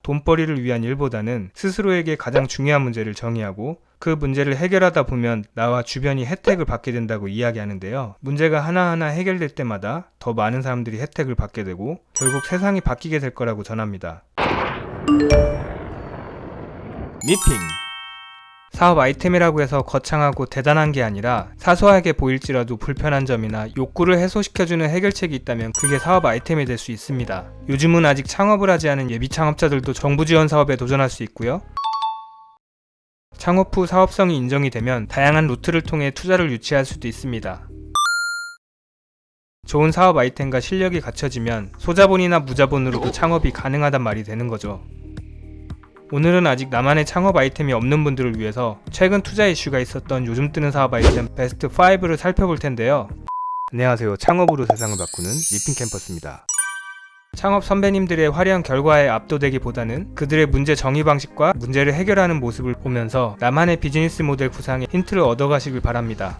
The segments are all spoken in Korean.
돈벌이를 위한 일보다는 스스로에게 가장 중요한 문제를 정의하고 그 문제를 해결하다 보면 나와 주변이 혜택을 받게 된다고 이야기하는데요. 문제가 하나하나 해결될 때마다 더 많은 사람들이 혜택을 받게 되고 결국 세상이 바뀌게 될 거라고 전합니다. 미핑. 사업 아이템이라고 해서 거창하고 대단한 게 아니라 사소하게 보일지라도 불편한 점이나 욕구를 해소시켜주는 해결책이 있다면 그게 사업 아이템이 될 수 있습니다. 요즘은 아직 창업을 하지 않은 예비 창업자들도 정부 지원 사업에 도전할 수 있고요. 창업 후 사업성이 인정이 되면 다양한 루트를 통해 투자를 유치할 수도 있습니다. 좋은 사업 아이템과 실력이 갖춰지면 소자본이나 무자본으로도 창업이 가능하단 말이 되는 거죠. 오늘은 아직 나만의 창업 아이템이 없는 분들을 위해서 최근 투자 이슈가 있었던 요즘 뜨는 사업 아이템 베스트 5를 살펴볼 텐데요. 안녕하세요. 창업으로 세상을 바꾸는 미핑 캠퍼스입니다. 창업 선배님들의 화려한 결과에 압도되기보다는 그들의 문제 정의 방식과 문제를 해결하는 모습을 보면서 나만의 비즈니스 모델 구상에 힌트를 얻어가시길 바랍니다.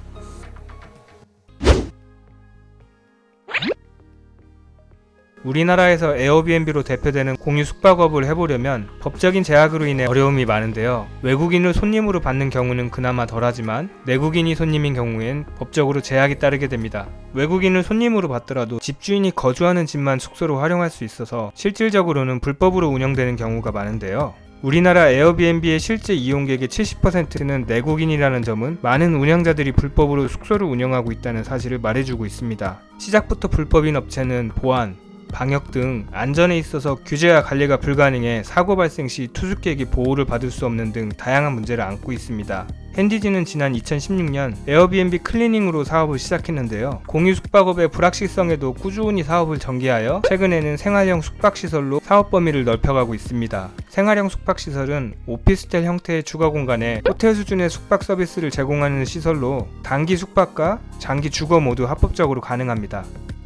우리나라에서 에어비앤비로 대표되는 공유 숙박업을 해보려면 법적인 제약으로 인해 어려움이 많은데요. 외국인을 손님으로 받는 경우는 그나마 덜하지만 내국인이 손님인 경우엔 법적으로 제약이 따르게 됩니다. 외국인을 손님으로 받더라도 집주인이 거주하는 집만 숙소로 활용할 수 있어서 실질적으로는 불법으로 운영되는 경우가 많은데요. 우리나라 에어비앤비의 실제 이용객의 70%는 내국인이라는 점은 많은 운영자들이 불법으로 숙소를 운영하고 있다는 사실을 말해주고 있습니다. 시작부터 불법인 업체는 보안, 방역 등 안전에 있어서 규제와 관리가 불가능해 사고 발생 시 투숙객이 보호를 받을 수 없는 등 다양한 문제를 안고 있습니다. 핸디지는 지난 2016년 에어비앤비 클리닝으로 사업을 시작했는데요. 공유 숙박업의 불확실성에도 꾸준히 사업을 전개하여 최근에는 생활형 숙박시설로 사업 범위를 넓혀가고 있습니다. 생활형 숙박시설은 오피스텔 형태의 주거 공간에 호텔 수준의 숙박 서비스를 제공하는 시설로 단기 숙박과 장기 주거 모두 합법적으로 가능합니다.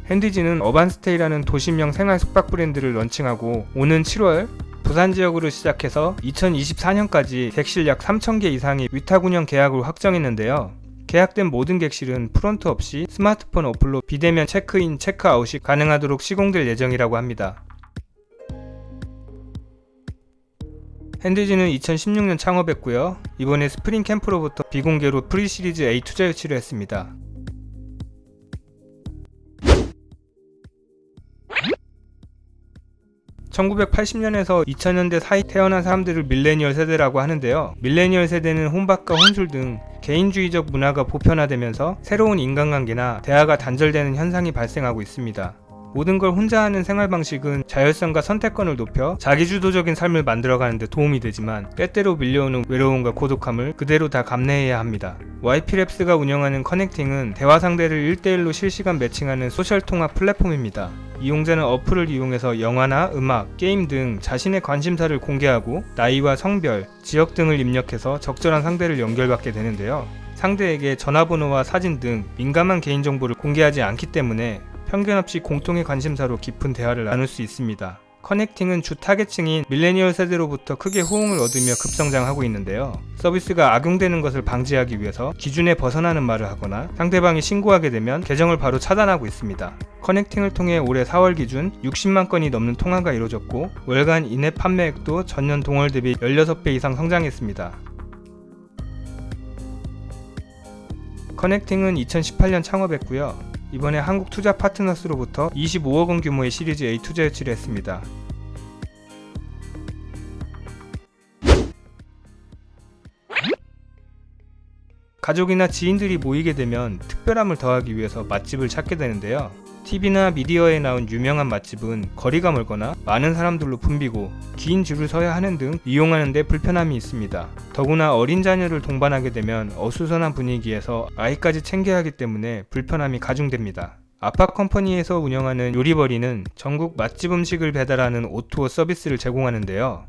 핸디지는 어반스테이라는 도심형 생활 숙박 브랜드를 런칭하고 오는 7월 부산 지역으로 시작해서 2024년까지 객실 약 3,000개 이상의 위탁 운영 계약을 확정했는데요. 계약된 모든 객실은 프론트 없이 스마트폰 어플로 비대면 체크인, 체크아웃이 가능하도록 시공될 예정이라고 합니다. 핸디지는 2016년 창업했고요. 이번에 스프링 캠프로부터 비공개로 프리시리즈 A 투자 유치를 했습니다. (1980년에서 2000년대) 사이 태어난 사람들을 밀레니얼 세대라고 하는데요. 밀레니얼 세대는 혼밥과 혼술 등 개인주의적 문화가 보편화되면서 새로운 인간관계나 대화가 단절되는 현상이 발생하고 있습니다. 모든 걸 혼자 하는 생활 방식은 자율성과 선택권을 높여 자기주도적인 삶을 만들어가는 데 도움이 되지만 때때로 밀려오는 외로움과 고독함을 그대로 다 감내해야 합니다. YP랩스가 운영하는 커넥팅은 대화 상대를 1대1로 실시간 매칭하는 소셜 통합 플랫폼입니다. 이용자는 어플을 이용해서 영화나 음악, 게임 등 자신의 관심사를 공개하고 나이와 성별, 지역 등을 입력해서 적절한 상대를 연결받게 되는데요. 상대에게 전화번호와 사진 등 민감한 개인정보를 공개하지 않기 때문에 편견 없이 공통의 관심사로 깊은 대화를 나눌 수 있습니다. 커넥팅은 주 타겟층인 밀레니얼 세대로부터 크게 호응을 얻으며 급성장하고 있는데요. 서비스가 악용되는 것을 방지하기 위해서 기준에 벗어나는 말을 하거나 상대방이 신고하게 되면 계정을 바로 차단하고 있습니다. 커넥팅을 통해 올해 4월 기준 60만 건이 넘는 통화가 이루어졌고 월간 인앱 판매액도 전년 동월 대비 16배 이상 성장했습니다. 커넥팅은 2018년 창업했고요. 이번에 한국 투자 파트너스로부터 25억 원 규모의 시리즈 A 투자 유치를 했습니다. 가족이나 지인들이 모이게 되면 특별함을 더하기 위해서 맛집을 찾게 되는데요. TV나 미디어에 나온 유명한 맛집은 거리가 멀거나 많은 사람들로 붐비고 긴 줄을 서야 하는 등 이용하는 데 불편함이 있습니다. 더구나 어린 자녀를 동반하게 되면 어수선한 분위기에서 아이까지 챙겨야 하기 때문에 불편함이 가중됩니다. 아파컴퍼니에서 운영하는 요리버리는 전국 맛집 음식을 배달하는 오투어 서비스를 제공하는데요.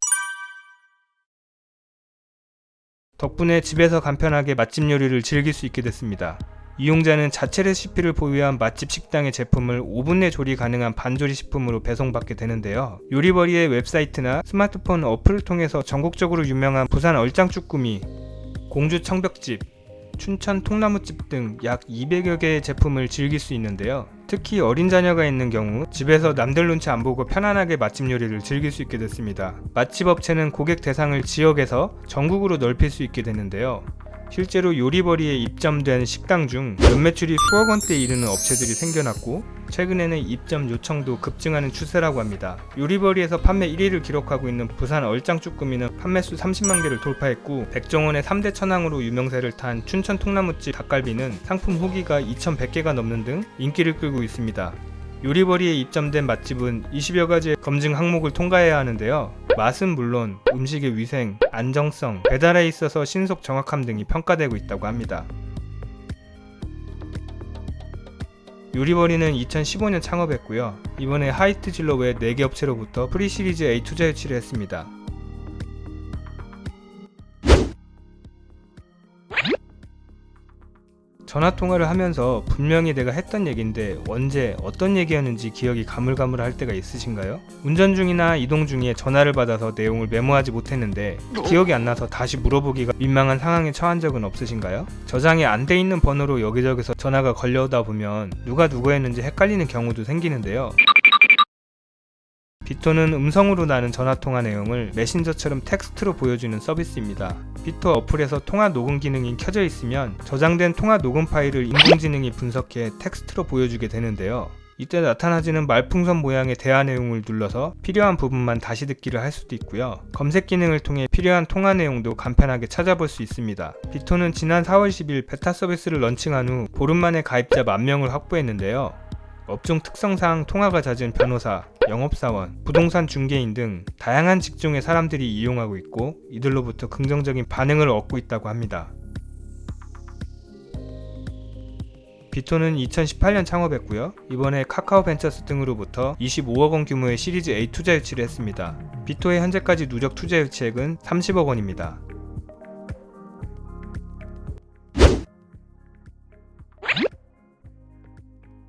덕분에 집에서 간편하게 맛집 요리를 즐길 수 있게 됐습니다. 이용자는 자체 레시피를 보유한 맛집 식당의 제품을 5분 내 조리 가능한 반조리 식품으로 배송받게 되는데요. 요리버리의 웹사이트나 스마트폰 어플을 통해서 전국적으로 유명한 부산 얼짱쭈꾸미, 공주 청벽집, 춘천 통나무집 등 약 200여 개의 제품을 즐길 수 있는데요. 특히 어린 자녀가 있는 경우 집에서 남들 눈치 안 보고 편안하게 맛집 요리를 즐길 수 있게 됐습니다. 맛집 업체는 고객 대상을 지역에서 전국으로 넓힐 수 있게 됐는데요. 실제로 요리버리에 입점된 식당 중 연매출이 수억 원대에 이르는 업체들이 생겨났고 최근에는 입점 요청도 급증하는 추세라고 합니다. 요리버리에서 판매 1위를 기록하고 있는 부산 얼짱쭈꾸미는 판매수 30만 개를 돌파했고 백종원의 3대 천왕으로 유명세를 탄 춘천 통나무집 닭갈비는 상품 후기가 2100개가 넘는 등 인기를 끌고 있습니다. 요리버리에 입점된 맛집은 20여 가지의 검증 항목을 통과해야 하는데요. 맛은 물론 음식의 위생, 안정성, 배달에 있어서 신속 정확함 등이 평가되고 있다고 합니다. 요리버리는 2015년 창업했고요. 이번에 하이트질러 외 4개 업체로부터 프리시리즈 A 투자 유치를 했습니다. 전화통화를 하면서 분명히 내가 했던 얘기인데 언제 어떤 얘기였는지 기억이 가물가물할 때가 있으신가요? 운전 중이나 이동 중에 전화를 받아서 내용을 메모하지 못했는데 기억이 안 나서 다시 물어보기가 민망한 상황에 처한 적은 없으신가요? 저장이 안 돼 있는 번호로 여기저기서 전화가 걸려오다 보면 누가 누구였는지 헷갈리는 경우도 생기는데요. 비토는 음성으로 나는 전화통화 내용을 메신저처럼 텍스트로 보여주는 서비스입니다. 비토 어플에서 통화 녹음 기능이 켜져 있으면 저장된 통화 녹음 파일을 인공지능이 분석해 텍스트로 보여주게 되는데요. 이때 나타나지는 말풍선 모양의 대화 내용을 눌러서 필요한 부분만 다시 듣기를 할 수도 있고요. 검색 기능을 통해 필요한 통화 내용도 간편하게 찾아볼 수 있습니다. 비토는 지난 4월 10일 베타 서비스를 런칭한 후 보름 만에 가입자 10,000명을 확보했는데요. 업종 특성상 통화가 잦은 변호사, 영업사원, 부동산 중개인 등 다양한 직종의 사람들이 이용하고 있고 이들로부터 긍정적인 반응을 얻고 있다고 합니다. 비토는 2018년 창업했고요. 이번에 카카오벤처스 등으로부터 25억 원 규모의 시리즈 A 투자 유치를 했습니다. 비토의 현재까지 누적 투자 유치액은 30억 원입니다.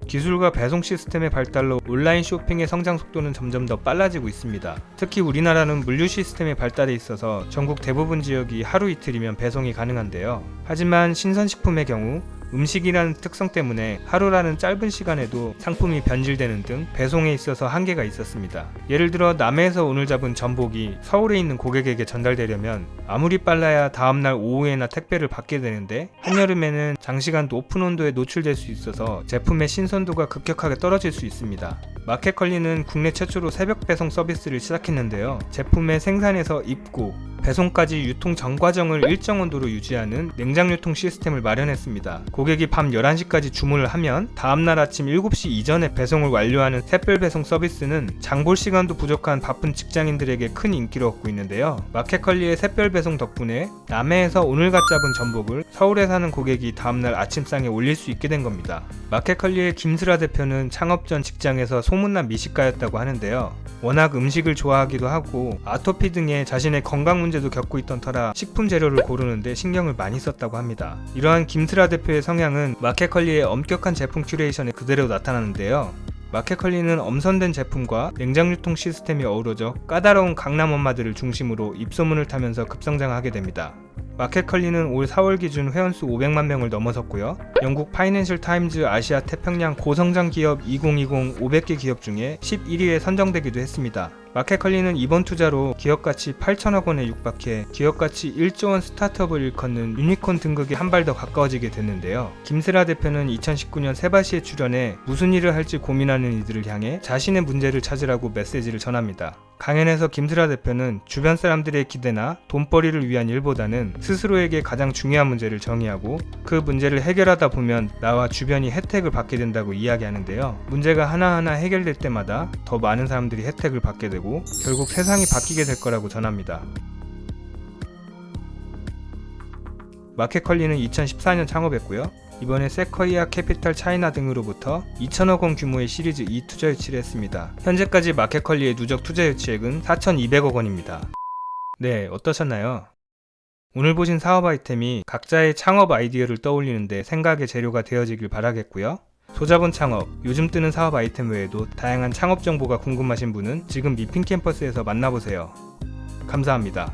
기술과 배송 시스템의 발달로 온라인 쇼핑의 성장 속도는 점점 더 빨라지고 있습니다. 특히 우리나라는 물류 시스템의 발달에 있어서 전국 대부분 지역이 하루 이틀이면 배송이 가능한데요. 하지만 신선식품의 경우 음식이라는 특성 때문에 하루라는 짧은 시간에도 상품이 변질되는 등 배송에 있어서 한계가 있었습니다. 예를 들어 남해에서 오늘 잡은 전복이 서울에 있는 고객에게 전달되려면 아무리 빨라야 다음날 오후에나 택배를 받게 되는데 한여름에는 장시간 높은 온도에 노출될 수 있어서 제품의 신선도가 급격하게 떨어질 수 있습니다. 마켓컬리는 국내 최초로 새벽 배송 서비스를 시작했는데요. 제품의 생산에서 입고, 배송까지 유통 전 과정을 일정 온도로 유지하는 냉장 유통 시스템을 마련했습니다. 고객이 밤 11시까지 주문을 하면 다음날 아침 7시 이전에 배송을 완료하는 샛별 배송 서비스는 장볼 시간도 부족한 바쁜 직장인들에게 큰 인기를 얻고 있는데요. 마켓컬리의 샛별 배송 덕분에 남해에서 오늘갓 잡은 전복을 서울에 사는 고객이 다음날 아침상에 올릴 수 있게 된 겁니다. 마켓컬리의 김슬아 대표는 창업 전 직장에서 소문난 미식가였다고 하는데요. 워낙 음식을 좋아하기도 하고 아토피 등의 자신의 건강 문제도 겪고 있던 터라 식품 재료를 고르는데 신경을 많이 썼다고 합니다. 이러한 김슬아 대표의 성향은 마켓컬리의 엄격한 제품 큐레이션에 그대로 나타나는데요. 마켓컬리는 엄선된 제품과 냉장 유통 시스템이 어우러져 까다로운 강남 엄마들을 중심으로 입소문을 타면서 급성장하게 됩니다. 마켓컬리는 올 4월 기준 회원수 500만 명을 넘어섰고요. 영국 파이낸셜 타임즈 아시아 태평양 고성장 기업 2020 500개 기업 중에 11위에 선정되기도 했습니다. 마켓컬리는 이번 투자로 기업가치 8천억 원에 육박해 기업가치 1조 원 스타트업을 일컫는 유니콘 등극에 한 발 더 가까워지게 됐는데요. 김슬아 대표는 2019년 세바시에 출연해 무슨 일을 할지 고민하는 이들을 향해 자신의 문제를 찾으라고 메시지를 전합니다. 강연에서 김슬아 대표는 주변 사람들의 기대나 돈벌이를 위한 일보다는 스스로에게 가장 중요한 문제를 정의하고 그 문제를 해결하다 보면 나와 주변이 혜택을 받게 된다고 이야기하는데요. 문제가 하나하나 해결될 때마다 더 많은 사람들이 혜택을 받게 되고 결국 세상이 바뀌게 될 거라고 전합니다. 마켓컬리는 2014년 창업했고요. 이번에 세쿼이아 캐피탈 차이나 등으로부터 2천억 원 규모의 시리즈 E 투자 유치를 했습니다. 현재까지 마켓컬리의 누적 투자 유치액은 4,200억 원입니다. 네, 어떠셨나요? 오늘 보신 사업 아이템이 각자의 창업 아이디어를 떠올리는데 생각의 재료가 되어지길 바라겠고요. 소자본 창업, 요즘 뜨는 사업 아이템 외에도 다양한 창업 정보가 궁금하신 분은 지금 미핑 캠퍼스에서 만나보세요. 감사합니다.